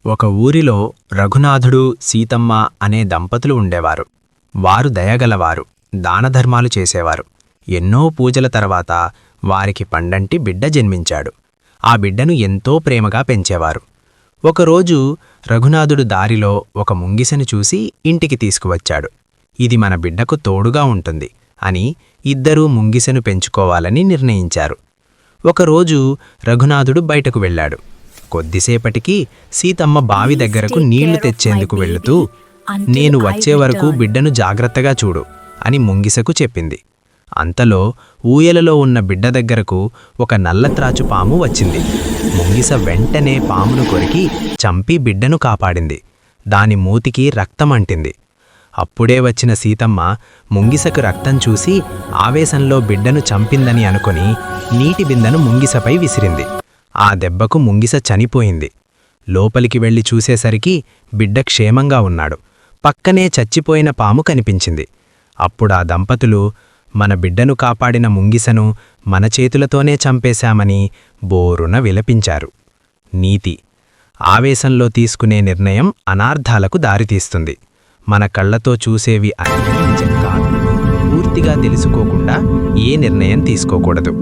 ఒక ఊరిలో రఘునాథుడు సీతమ్మ అనే దంపతులు ఉండేవారు. వారు దయగలవారు, దానధర్మాలు చేసేవారు. ఎన్నో పూజల తర్వాత వారికి పండంటి బిడ్డ జన్మించాడు. ఆ బిడ్డను ఎంతో ప్రేమగా పెంచేవారు. ఒకరోజు రఘునాథుడు దారిలో ఒక ముంగిసను చూసి ఇంటికి తీసుకువచ్చాడు. ఇది మన బిడ్డకు తోడుగా ఉంటుంది అని ఇద్దరూ ముంగిసను పెంచుకోవాలని నిర్ణయించారు. ఒకరోజు రఘునాథుడు బయటకు వెళ్ళాడు. కొద్దిసేపటికి సీతమ్మ బావి దగ్గరకు నీళ్లు తెచ్చేందుకు వెళుతూ, నేను వచ్చే వరకు బిడ్డను జాగ్రత్తగా చూడు అని ముంగిసకు చెప్పింది. అంతలో ఊయలలో ఉన్న బిడ్డ దగ్గరకు ఒక నల్లత్రాచు పాము వచ్చింది. ముంగిస వెంటనే పామును కొరికి చంపి బిడ్డను కాపాడింది. దాని మూతికి రక్తం అంటింది. అప్పుడే వచ్చిన సీతమ్మ ముంగిసకు రక్తం చూసి ఆవేశంలో బిడ్డను చంపిందని అనుకొని నీటి బిందెను ముంగిసపై విసిరింది. ఆ దెబ్బకు ముంగిస చనిపోయింది. లోపలికి వెళ్లి చూసేసరికి బిడ్డ క్షేమంగా ఉన్నాడు. పక్కనే చచ్చిపోయిన పాము కనిపించింది. అప్పుడా దంపతులు మన బిడ్డను కాపాడిన ముంగిసను మన చేతులతోనే చంపేశామని బోరున విలపించారు. నీతి: ఆవేశంలో తీసుకునే నిర్ణయం అనార్థాలకు దారితీస్తుంది. మన కళ్లతో చూసేవి అన్నీ నిజం కాదు. పూర్తిగా తెలుసుకోకుండా ఏ నిర్ణయం తీసుకోకూడదు.